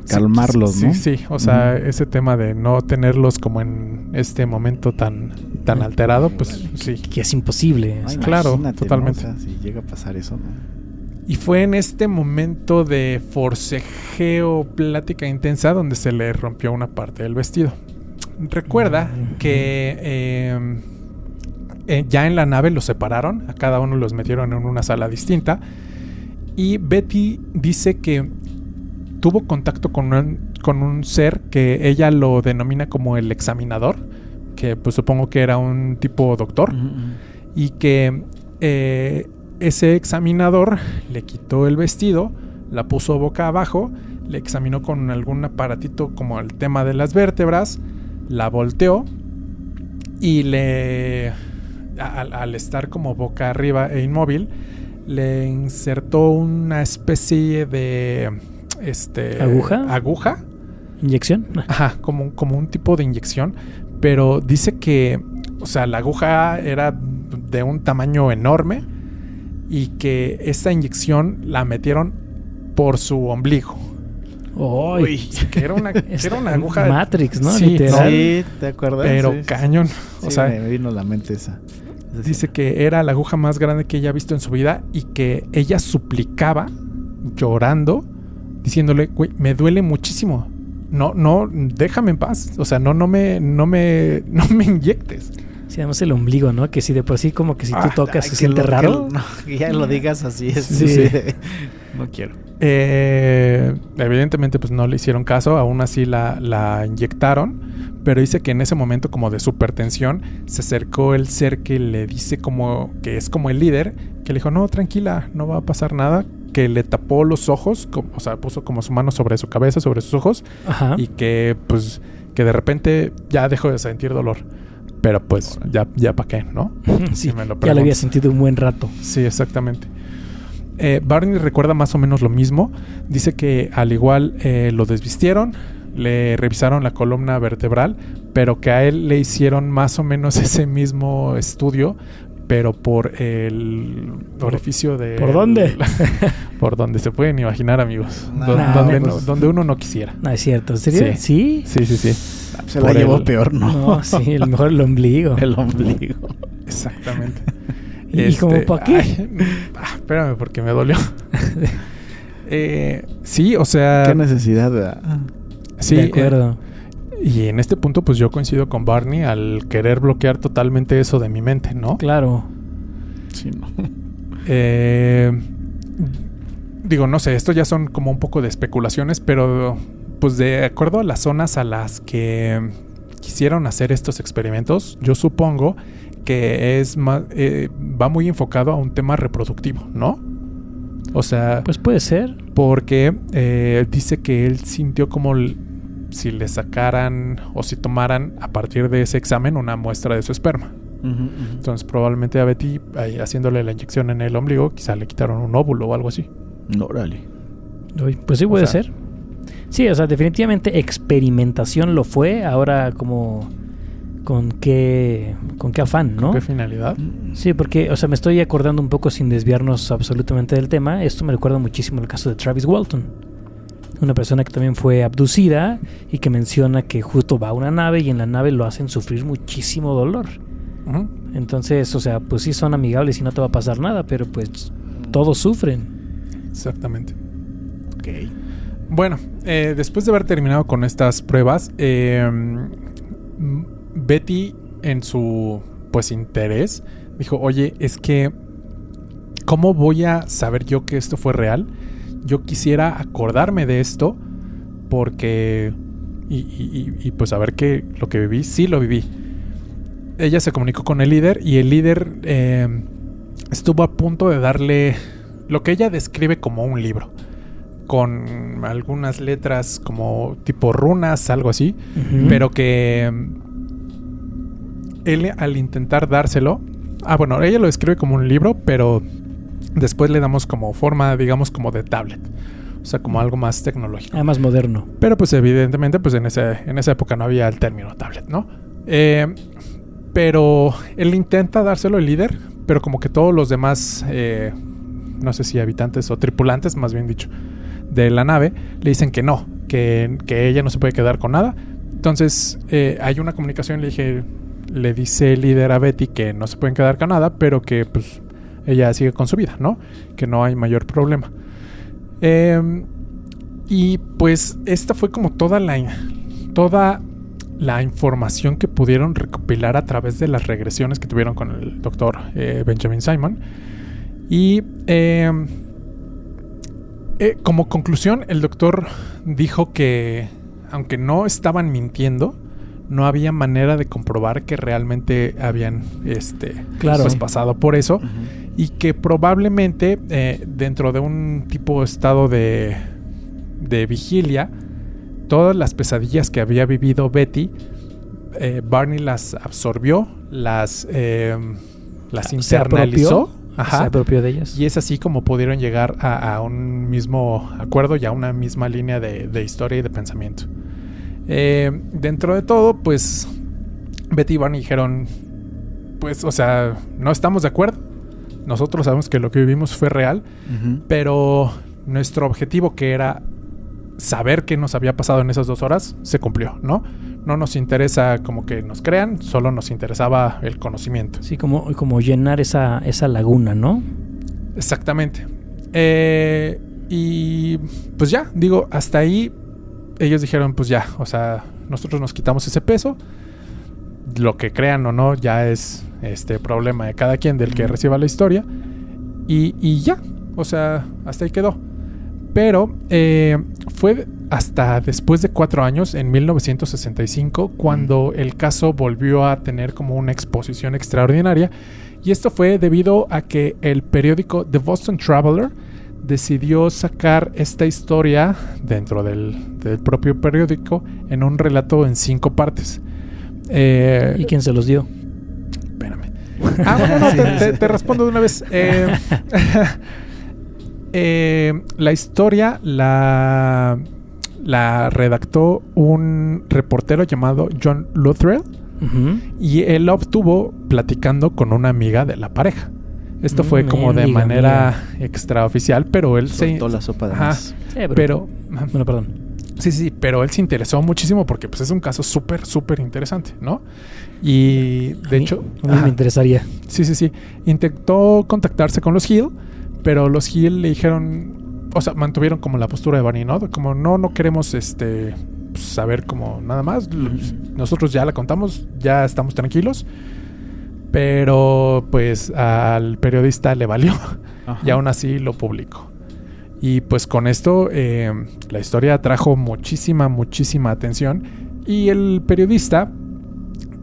calmarlos, ¿no? Sí, o sea, ese tema de no tenerlos como en este momento tan alterado, pues sí. Que es imposible. Ay, claro, totalmente. ¿No? O sea, si llega a pasar eso, ¿no? Y fue en este momento de forcejeo, plática intensa, donde se le rompió una parte del vestido. Recuerda que ya en la nave los separaron, a cada uno los metieron en una sala distinta. Y Betty dice que tuvo contacto con un ser que ella lo denomina como el examinador, que pues supongo que era un tipo doctor, y que ese examinador le quitó el vestido, la puso boca abajo, le examinó con algún aparatito como el tema de las vértebras, la volteó y al estar como boca arriba e inmóvil, le insertó una especie de aguja, inyección, como un tipo de inyección, pero dice que, o sea, la aguja era de un tamaño enorme y que esa inyección la metieron por su ombligo. Uy, que era una aguja Matrix, ¿no? Sí, literal. Sí, ¿te acuerdas? Pero Sí. cañón. O Sí, sea, me vino a la mente esa. dice que era la aguja más grande que ella ha visto en su vida y que ella suplicaba, llorando, diciéndole: güey, me duele muchísimo. No, déjame en paz. O sea, no me inyectes. Sí, además el ombligo, ¿no? Que si de por sí como que si tú tocas se siente raro. Que ya lo digas así es. Sí. No quiero. Evidentemente pues no le hicieron caso, aún así la inyectaron, pero dice que en ese momento como de supertensión se acercó el ser que le dice como que es como el líder, que le dijo: no, tranquila, no va a pasar nada, que le tapó los ojos, o sea, puso como su mano sobre su cabeza, sobre sus ojos. Ajá. Y que pues que de repente ya dejó de sentir dolor. Pero pues ya para qué, ¿no? Sí, Si me lo ya lo preguntas. había sentido un buen rato. Sí, exactamente. Barney recuerda más o menos lo mismo. Dice que al igual lo desvistieron, le revisaron la columna vertebral, pero que a él le hicieron más o menos ese mismo estudio, pero por el orificio de... ¿Por dónde? Por donde se pueden imaginar, amigos. No, Donde uno no quisiera. No es cierto. ¿En serio? Sí. ¿Sí? Sí. Se Por la llevó el- peor, ¿no? No, sí, el mejor el ombligo. El ombligo. Exactamente. ¿Y como para qué? Espérame, porque me dolió. Sí, o sea... Qué necesidad, ¿verdad? Sí, De acuerdo. y en este punto pues yo coincido con Barney al querer bloquear totalmente eso de mi mente, ¿no? Claro. Sí, no. Digo, no sé, esto ya son como un poco de especulaciones, pero pues de acuerdo a las zonas a las que quisieron hacer estos experimentos, yo supongo que es más, va muy enfocado a un tema reproductivo, ¿no? O sea, Pues puede ser. porque dice que él sintió como si le sacaran o si tomaran a partir de ese examen una muestra de su esperma. Entonces probablemente a Betty, ahí, haciéndole la inyección en el ombligo, quizá le quitaron un óvulo o algo así. Órale. Uy, pues sí O puede sea- ser. Sí, o sea, definitivamente experimentación lo fue. Ahora como con qué afán, ¿no? ¿Con qué finalidad? Sí, porque, o sea, me estoy acordando un poco sin desviarnos absolutamente del tema. Esto me recuerda muchísimo el caso de Travis Walton. Una persona que también fue abducida y que menciona que justo va a una nave y en la nave lo hacen sufrir muchísimo dolor. Ujú. Entonces, o sea, pues sí son amigables y no te va a pasar nada, pero pues todos sufren. Exactamente. Ok. Bueno, después de haber terminado con estas pruebas, Betty en su pues interés dijo, oye, es que ¿cómo voy a saber yo que esto fue real? Yo quisiera acordarme de esto porque y pues saber que lo que viví, sí lo viví. Ella se comunicó con el líder y el líder estuvo a punto de darle lo que ella describe como un libro, con algunas letras como tipo runas, algo así, Ujú. pero que él al intentar dárselo, bueno, ella lo describe como un libro, pero después le damos como forma, digamos, como de tablet, o sea, como algo más tecnológico. Más moderno. Pero pues evidentemente pues en esa época no había el término tablet, ¿no? Pero él intenta dárselo al líder, pero como que todos los demás, no sé si habitantes o tripulantes, más bien dicho, de la nave, le dicen que no, que ella no se puede quedar con nada. Entonces hay una comunicación, le dice el líder a Betty que no se pueden quedar con nada, pero que pues ella sigue con su vida, ¿no? Que no hay mayor problema. Y pues esta fue como toda la información que pudieron recopilar a través de las regresiones que tuvieron con el doctor Benjamin Simon. Y como conclusión, el doctor dijo que aunque no estaban mintiendo, no había manera de comprobar que realmente habían Claro. pues pasado por eso. Y que probablemente dentro de un tipo de estado de vigilia, todas las pesadillas que había vivido Betty, Barney las absorbió, las internalizó. Se Ajá. apropió de ellas. Y es así como pudieron llegar a un mismo acuerdo y a una misma línea de historia y de pensamiento. Dentro de todo, pues Betty y Barney dijeron, pues, o sea, no estamos de acuerdo. Nosotros sabemos que lo que vivimos fue real, pero nuestro objetivo, que era saber qué nos había pasado en esas 2 horas, se cumplió, ¿no? No nos interesa como que nos crean, solo nos interesaba el conocimiento. Sí, como llenar esa laguna, ¿no? Exactamente. Y pues ya, digo, hasta ahí ellos dijeron, pues ya, o sea, nosotros nos quitamos ese peso. Lo que crean o no ya es problema de cada quien, del que reciba la historia. Y ya, o sea, hasta ahí quedó. Pero fue hasta después de 4 años, en 1965, cuando el caso volvió a tener como una exposición extraordinaria. Y esto fue debido a que el periódico The Boston Traveler decidió sacar esta historia dentro del propio periódico en un relato en 5 partes. ¿Y quién se los dio? Espérame. Bueno, te respondo de una vez. La historia la redactó un reportero llamado John Luttrell. Y él la obtuvo platicando con una amiga de la pareja. Esto fue como de manera extraoficial, pero él soltó la sopa de más. Sí, pero bueno, perdón. Sí, pero él se interesó muchísimo porque pues es un caso súper, súper interesante, ¿no? Y de hecho... A mí me interesaría. Sí. Intentó contactarse con los Hill, pero los Hill le dijeron... O sea, mantuvieron como la postura de Barney, ¿no? Como no queremos saber como nada más. Nosotros ya la contamos, ya estamos tranquilos. Pero pues al periodista le valió. Ajá. Y aún así lo publicó. Y pues con esto la historia atrajo muchísima atención. Y el periodista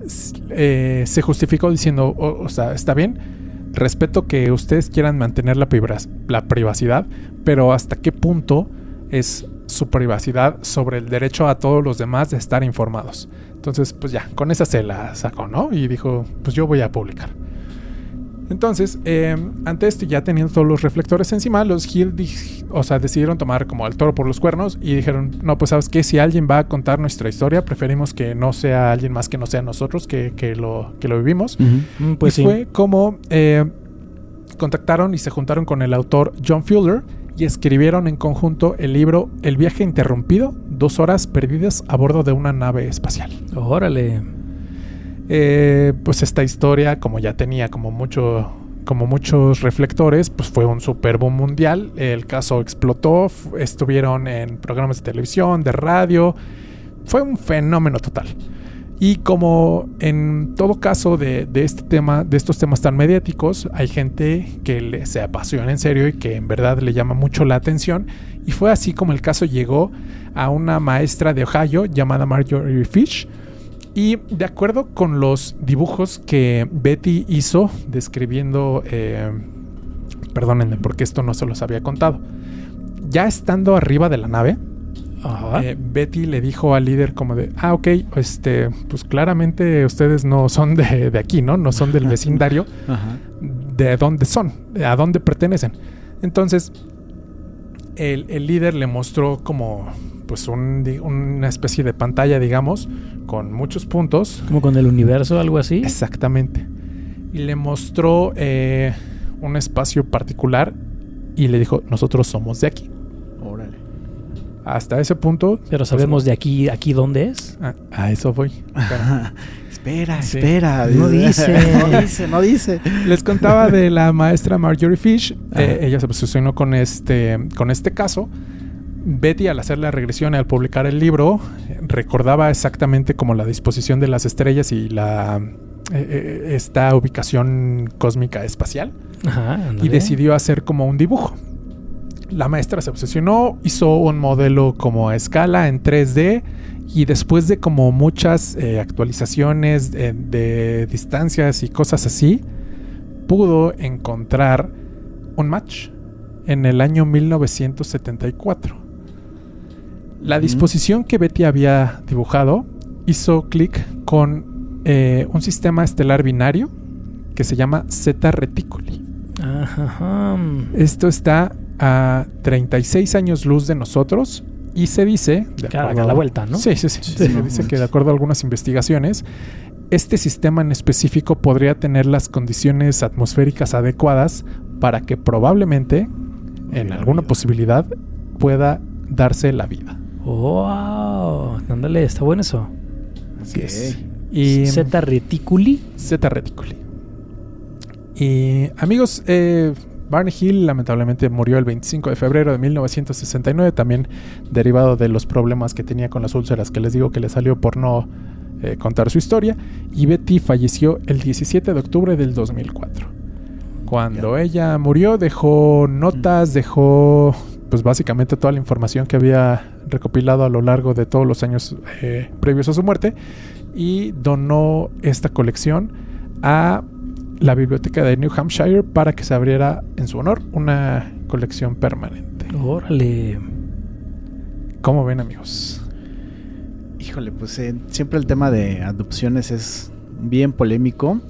se justificó diciendo, o sea, está bien, respeto que ustedes quieran mantener la privacidad, pero ¿hasta qué punto es su privacidad sobre el derecho a todos los demás de estar informados? Entonces, pues ya, con esa se la sacó, ¿no? Y dijo, pues yo voy a publicar. Entonces, ante esto, ya teniendo todos los reflectores encima, los Hill decidieron tomar como el toro por los cuernos y dijeron, no, pues sabes qué, si alguien va a contar nuestra historia, preferimos que no sea alguien más que no sea nosotros que lo vivimos. Pues y fue como contactaron y se juntaron con el autor John Fuller y escribieron en conjunto el libro El viaje interrumpido, 2 horas perdidas a bordo de una nave espacial. ¡Órale! Pues esta historia, como ya tenía como muchos reflectores, pues fue un super boom mundial. El caso explotó, estuvieron en programas de televisión, de radio. Fue un fenómeno total. Y como en todo caso de estos temas tan mediáticos, hay gente que se apasiona en serio y que en verdad le llama mucho la atención. Y fue así como el caso llegó a una maestra de Ohio llamada Marjorie Fish. Y de acuerdo con los dibujos que Betty hizo describiendo... perdónenme porque esto no se los había contado. Ya estando arriba de la nave... Betty le dijo al líder como de, ok, pues claramente ustedes no son de aquí, ¿no? No son del vecindario. Ajá. ¿De dónde son? ¿A dónde pertenecen? Entonces, el líder le mostró como, pues, una especie de pantalla, digamos, con muchos puntos. ¿Como con el universo, algo así? Exactamente. Y le mostró un espacio particular y le dijo, nosotros somos de aquí. Órale. Hasta ese punto... Pero sabemos pues, de aquí dónde es. A eso voy. Espera. No dice. Les contaba de la maestra Marjorie Fish. Ella se posicionó con este caso. Betty, al hacer la regresión y al publicar el libro, recordaba exactamente como la disposición de las estrellas y esta ubicación cósmica espacial. Y decidió hacer como un dibujo. La maestra se obsesionó, hizo un modelo como a escala en 3D y después de como muchas actualizaciones de distancias y cosas así, pudo encontrar un match en el año 1974. La disposición que Betty había dibujado hizo clic con un sistema estelar binario que se llama Zeta Reticuli. Esto está a 36 años luz de nosotros y se dice... A la vuelta, ¿no? Sí. Se dice que de acuerdo a algunas investigaciones, este sistema en específico podría tener las condiciones atmosféricas adecuadas para que probablemente, en alguna posibilidad, pueda darse la vida. ¡Wow! Ándale, está bueno eso. Así es. Y Zeta Reticuli. Zeta Reticuli. Y amigos, Barney Hill lamentablemente murió el 25 de febrero de 1969, también derivado de los problemas que tenía con las úlceras que les digo que le salió por no contar su historia. Y Betty falleció el 17 de octubre del 2004. Cuando ella murió dejó notas, dejó pues básicamente toda la información que había recopilado a lo largo de todos los años previos a su muerte y donó esta colección a la biblioteca de New Hampshire para que se abriera en su honor una colección permanente. ¡Órale! ¿Cómo ven, amigos? Híjole, pues siempre el tema de adopciones es bien polémico.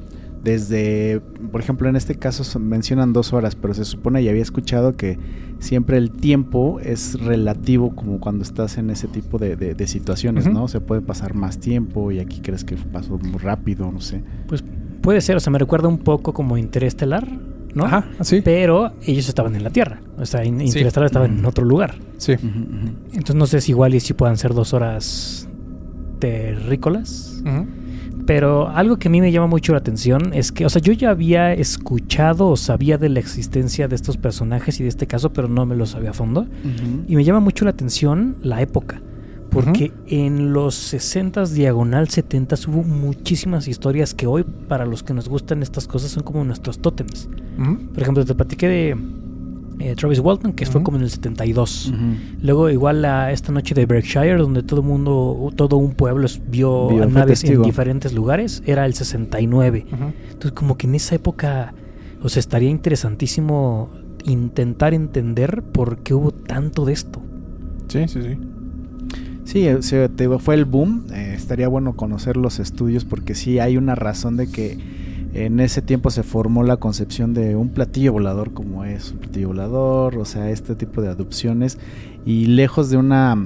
Desde, por ejemplo, en este caso mencionan 2 horas, pero se supone, y había escuchado que siempre el tiempo es relativo como cuando estás en ese tipo de situaciones, ¿no? Se puede pasar más tiempo y aquí crees que pasó muy rápido, no sé. Pues puede ser, o sea, me recuerda un poco como Interestelar, ¿no? Ajá, sí. Pero ellos estaban en la Tierra, o sea, Interestelar estaba en otro lugar. Sí. Entonces no sé si igual y si puedan ser 2 horas terrícolas. Pero algo que a mí me llama mucho la atención es que, o sea, yo ya había escuchado o sabía de la existencia de estos personajes y de este caso, pero no me lo sabía a fondo. Y me llama mucho la atención la época, porque en los 60s, diagonal 70s, hubo muchísimas historias que hoy, para los que nos gustan estas cosas, son como nuestros tótems. Por ejemplo, te platiqué de Travis Walton, que fue como en el 72. Luego igual esta noche de Berkshire, donde todo un pueblo vio naves en diferentes lugares, era el 69. Entonces como que en esa época, o sea, estaría interesantísimo intentar entender por qué hubo tanto de esto. Sí. Sí, te digo, fue el boom. Estaría bueno conocer los estudios, porque sí hay una razón de que en ese tiempo se formó la concepción de un platillo volador, como es un platillo volador, o sea, este tipo de adopciones. Y lejos de una,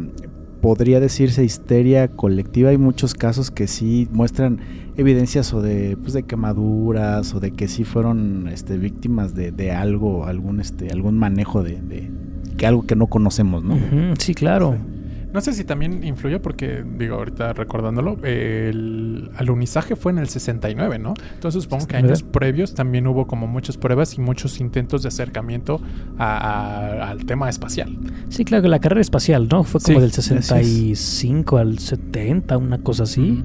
podría decirse, histeria colectiva, hay muchos casos que sí muestran evidencias o de quemaduras, o de que sí fueron víctimas de algo, algún manejo de algo que no conocemos, ¿no? Sí, claro. No sé si también influyó porque, digo, ahorita recordándolo, el alunizaje fue en el 69, ¿no? Entonces supongo que años previos también hubo como muchas pruebas y muchos intentos de acercamiento al tema espacial. Sí, claro, que la carrera espacial, ¿no? Fue como del 65 al 70, una cosa así.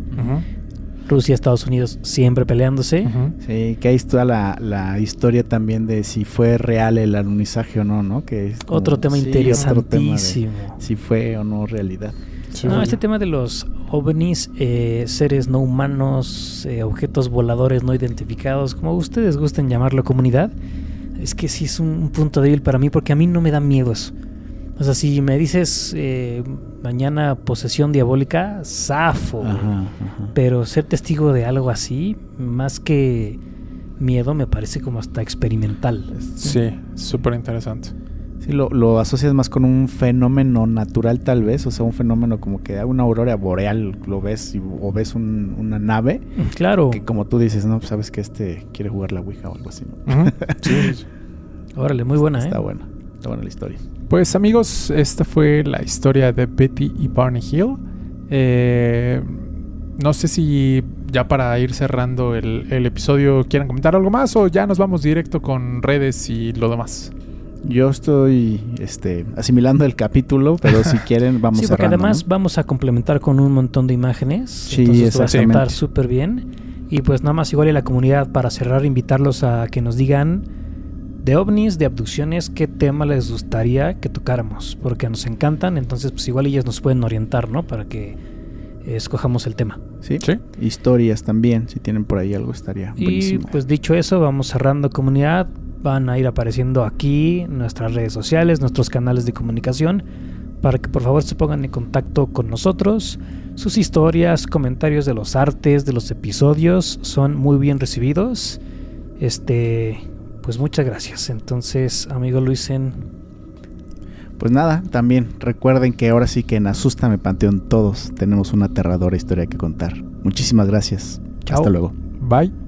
Rusia, Estados Unidos siempre peleándose. Sí, que ahí está la historia también de si fue real el alunizaje o no, ¿no? Que es como, otro tema interesantísimo. Otro tema de si fue o no realidad. Sí, no, este tema de los ovnis, seres no humanos, objetos voladores no identificados, como ustedes gusten llamarlo, comunidad, es que sí es un punto débil para mí, porque a mí no me da miedo eso. O sea, si me dices mañana posesión diabólica, zafo. Pero ser testigo de algo así, más que miedo, me parece como hasta experimental. Sí, súper interesante. Sí, lo asocias más con un fenómeno natural, tal vez. O sea, un fenómeno como que una aurora boreal, lo ves o ves una nave. Claro. Que como tú dices, no, pues sabes que quiere jugar la Ouija o algo así, ¿no? Sí. Órale, muy buena, Está buena la historia. Pues amigos, esta fue la historia de Betty y Barney Hill. No sé si ya para ir cerrando el episodio quieran comentar algo más o ya nos vamos directo con redes y lo demás. Yo estoy asimilando el capítulo, pero si quieren vamos cerrando. Sí, porque además vamos a complementar con un montón de imágenes. Sí, entonces va a estar súper bien. Y pues nada más igual y la comunidad, para cerrar, invitarlos a que nos digan de ovnis, de abducciones, qué tema les gustaría que tocáramos, porque nos encantan. Entonces pues igual ellos nos pueden orientar, ¿no? Para que escojamos el tema. Sí. Historias también, si tienen por ahí algo, estaría buenísimo. Y pues dicho eso, vamos cerrando, comunidad. Van a ir apareciendo aquí nuestras redes sociales, nuestros canales de comunicación, para que por favor se pongan en contacto con nosotros. Sus historias, comentarios de los artes, de los episodios son muy bien recibidos. Pues muchas gracias. Entonces, amigo Luisen, pues nada, también recuerden que ahora sí que en Asústame Panteón todos tenemos una aterradora historia que contar. Muchísimas gracias. Chao. Hasta luego. Bye.